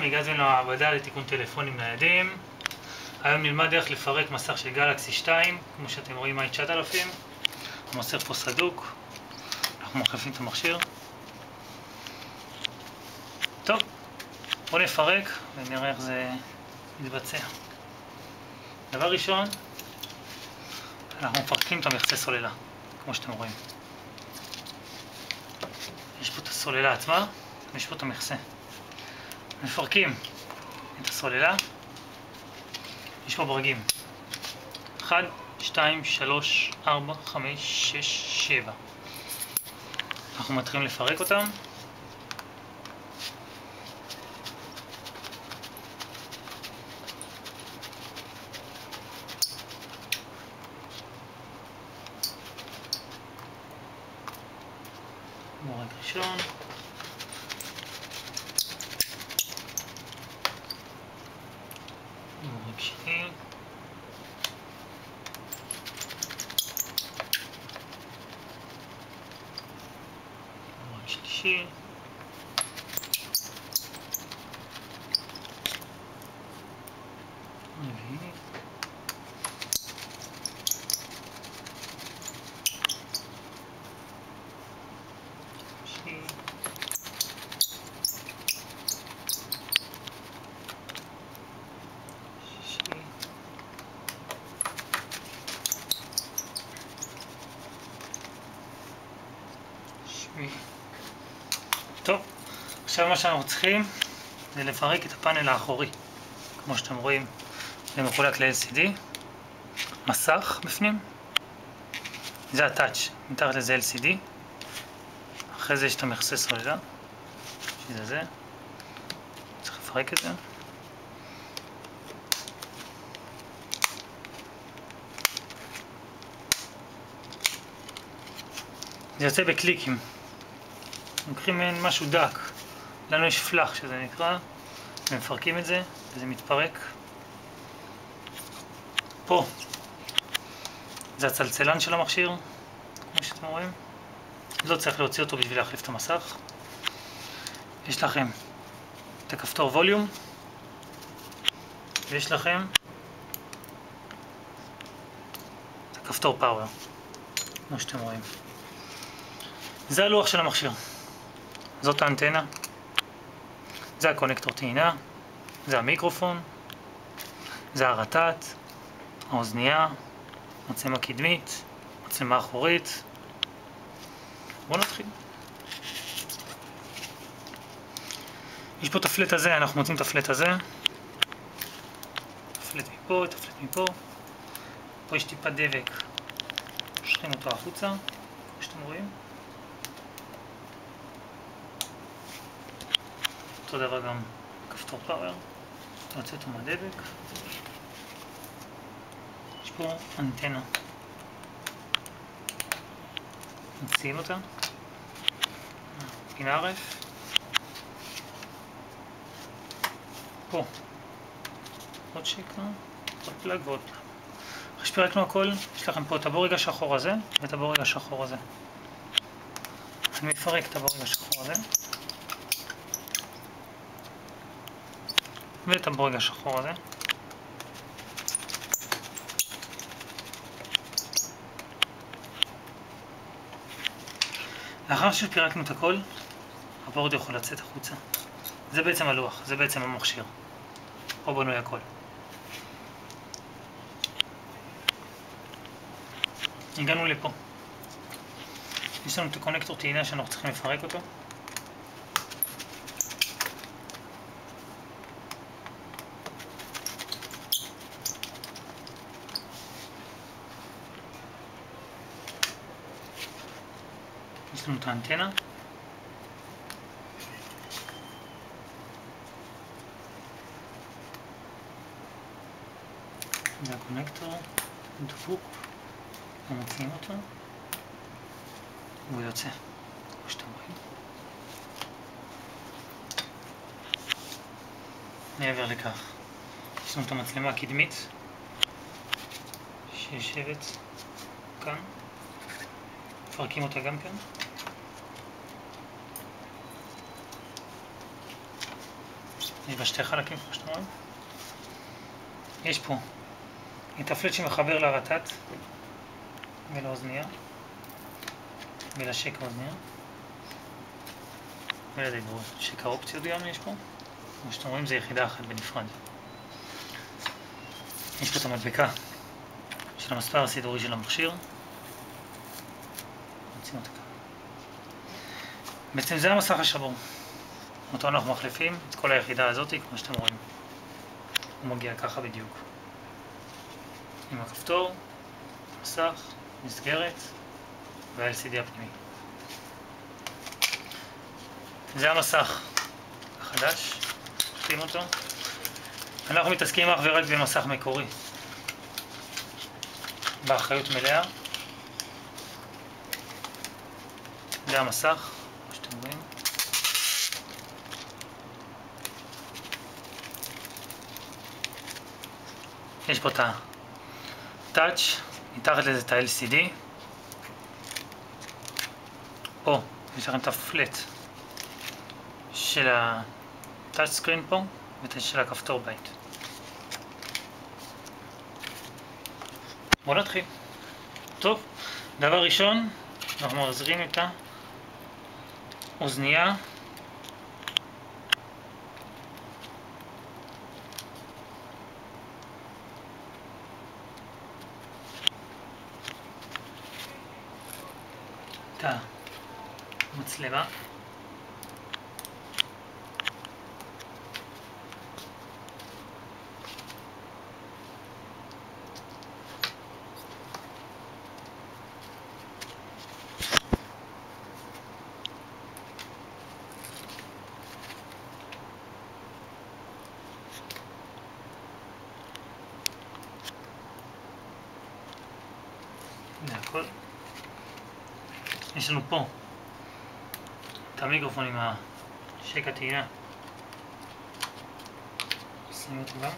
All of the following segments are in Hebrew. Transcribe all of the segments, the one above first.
לכולם, הגעתם למעבדה לתיקון טלפונים ניידים. היום נלמד איך לפרק מסך של גלקסי 2, כמו שאתם רואים i9000. המסך פה סדוק, אנחנו מחליפים את המכשיר. טוב, בואו נפרק ונראה איך זה מתבצע. דבר ראשון, אנחנו מפרקים את המכסה סוללה, כמו שאתם רואים. יש פה את הסוללה עצמה, ויש פה את המכסה. מפרקים את הסוללה, יש פה ברגים 1, 2, 3, 4, 5, 6, 7. אנחנו מתחילים לפרק אותם. ברג ראשון, ברג שני, ברג שלישי, רביעי, טוב, עכשיו מה שאנחנו צריכים זה לפרק את הפאנל האחורי. כמו שאתם רואים, זה מחולק ל-LCD, מסך בפנים, זה הטאץ', מתחת לזה LCD, אחרי זה יש את המכסה סוללה, שזה זה, צריך לפרק את זה. זה יוצא בקליקים. לוקחים מהן משהו דק, לנו יש פלח שזה נקרא, ומפרקים את זה, וזה מתפרק. פה זה הצלצלן של המכשיר, כמו שאתם רואים. לא צריך להוציא אותו בשביל להחליף את המסך. יש לכם את הכפתור ווליום, ויש לכם את הכפתור פאוור, כמו שאתם רואים. זה הלוח של המכשיר. זאת האנטנה, זה הקונקטור טעינה, זה המיקרופון, זה הרטט, האוזנייה, מצלמה קדמית, מצלמה אחורית. בואו נתחיל. יש פה את הפלט הזה, אנחנו מוצאים את הפלט הזה. הפלט מפה, את הפלט מפה. פה יש טיפה דבק, מושכים אותו החוצה, כמו שאתם רואים. אותו דבר גם כפתור פאוור, יוצא אותו מהדבק. יש פה אנטנה, נציל אותה, פינה ערף, פה עוד שקע, עוד פלאג ועוד פלאג. אחרי שפירקנו הכל, יש לכם פה את הבורג השחור הזה ואת הבורג השחור הזה. אני מפרק את הבורג השחור הזה ואת הבורג השחור הזה. לאחר שפירקנו את הכל, הבורד יכול לצאת החוצה. זה בעצם הלוח, זה בעצם המכשיר. פה בנוי הכל. הגענו לפה. יש לנו את הקונקטור טעינה שאנחנו צריכים לפרק אותו. יש לנו את האנטנה. זה הקונקטור, דפוק, ומוציאים אותו, והוא יוצא, כמו שאתם רואים. מעבר לכך, יש לנו את המצלמה הקדמית, שיושבת כאן, מפרקים אותה גם כאן. יש בה שתי חלקים כמו שאתם רואים. יש פה את הפלט שמחבר לרטט ולאוזניה ולשקע האוזניה ולדיברות. שקע אופציות גם יש פה, כמו שאתם רואים זה יחידה אחת בנפרד. יש פה את המדבקה של המספר הסידורי של המכשיר. נוצאים אותה כאן. בעצם זה המסך השבור. אותו אנחנו מחליפים את כל היחידה הזאת כמו שאתם רואים. הוא מגיע ככה בדיוק. עם הכפתור, מסך, מסגרת וה-LCD הפנימי. זה המסך החדש, שים אותו. אנחנו מתעסקים אך ורק במסך מקורי. באחריות מלאה. זה המסך, כמו שאתם רואים. יש פה את ה-Touch, מתחת לזה את ה-LCD. פה יש לכם את הפלט של ה-Touch Screen פה ואת של הכפתור בית. בואו נתחיל. טוב, דבר ראשון, אנחנו מחזירים את האוזנייה את המצלמה. זה הכל. יש לנו פה את המיקרופון עם השקע טעינה. שים אותו גם.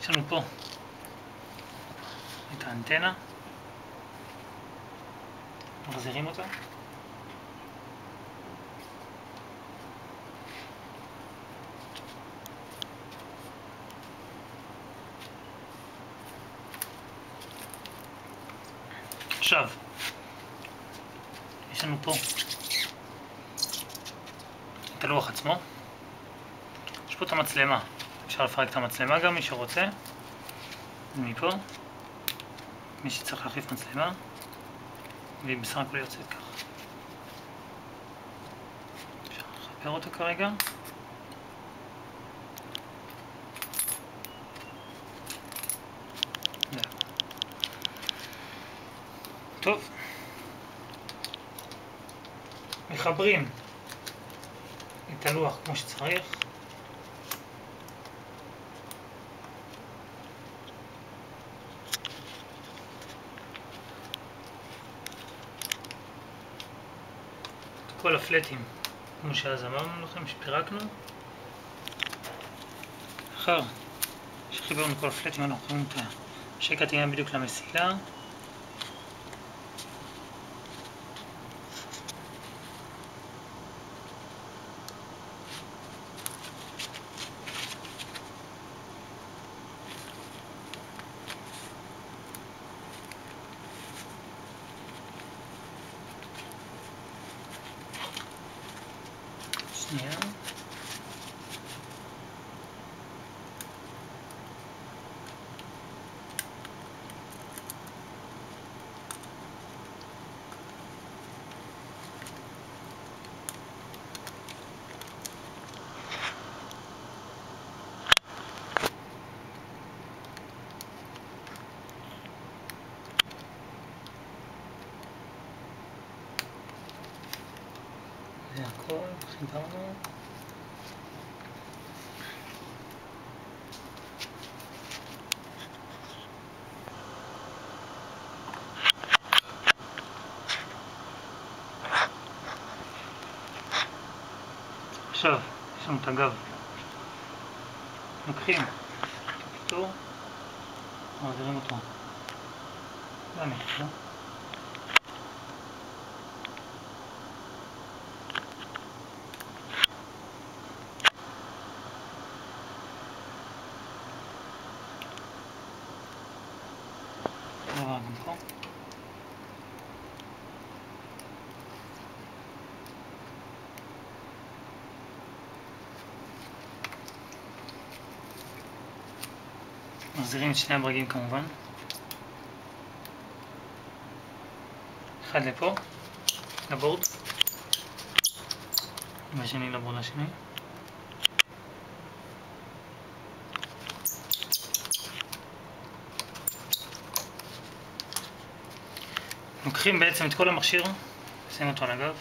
יש לנו פה את האנטנה, מחזירים אותה. עכשיו, יש לנו פה את הלוח עצמו, יש פה את המצלמה, אפשר לפרק את המצלמה גם מי שרוצה, מפה. מי שצריך להחליף מצלמה, והיא בסך הכל יוצאת ככה. אפשר לחבר אותה כרגע. טוב. מחברים את הלוח כמו שצריך. כל הפלטים, כמו שאז אמרנו לכם, שפירקנו. אחר שחיברנו כל הפלטים, אנחנו רואים את השקע טעינה בדיוק למסילה. שנייה. זה הכל, חיברנו. עכשיו יש לנו את הגב. לוקחים קיטור, מעבירים אותו לנקודה. דבר גם פה. מחזירים את שני הברגים כמובן. אחד לפה, לבורד, והשני לבורד השני. לוקחים בעצם את כל המכשיר, שים אותו על הגב,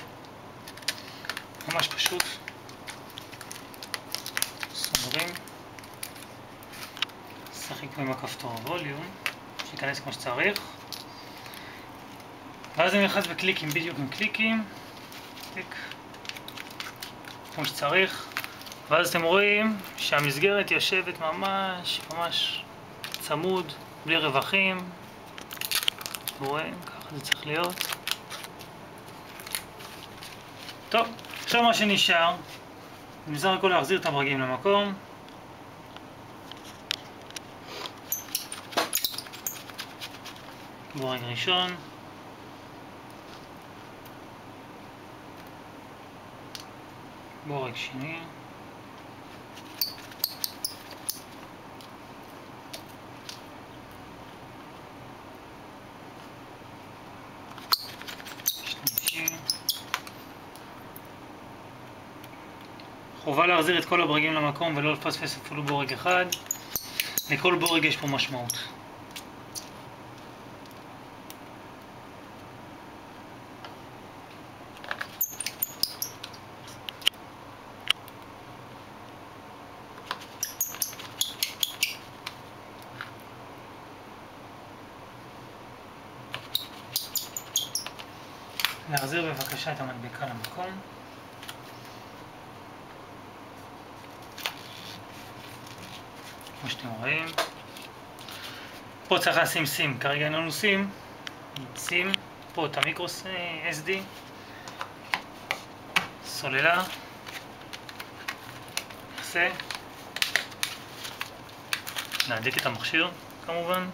ממש פשוט, סוגרים, שחק עם הכפתור הווליום, שייכנס כמו שצריך, ואז אני נכנס בקליקים, בדיוק עם קליקים, קליק, כמו שצריך, ואז אתם רואים שהמסגרת יושבת ממש צמוד, בלי רווחים, אתם רואים? ככה זה צריך להיות. טוב, עכשיו מה שנשאר, אני בסך הכל להחזיר את הברגים למקום. בורג ראשון. בורג שני. חובה להחזיר את כל הברגים למקום ולא לפספס אפילו בורג אחד. לכל בורג יש פה משמעות. להחזיר בבקשה את המדבקה למקום. כמו שאתם רואים. פה צריך לשים סים, כרגע אין לנו סים. שים, פה את המיקרו SD. סוללה. נעשה. נעדיק את המכשיר כמובן.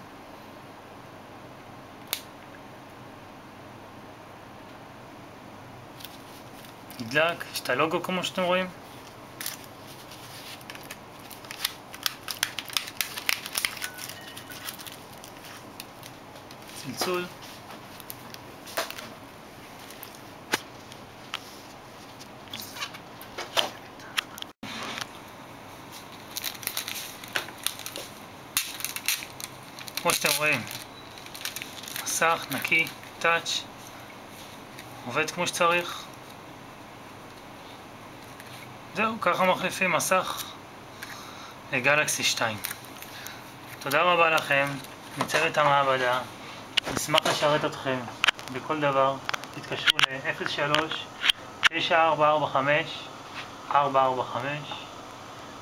נדלק, יש את הלוגו כמו שאתם רואים. צלצול. כמו שאתם רואים, מסך נקי, טאץ', עובד כמו שצריך. זהו, ככה מחליפים מסך לגלקסי 2. תודה רבה לכם, מצוות המעבדה. נשמח לשרת אתכם בכל דבר. תתקשרו ל-03-9445-445.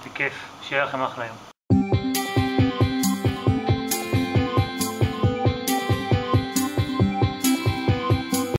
בכיף, שיהיה לכם אחלה יום.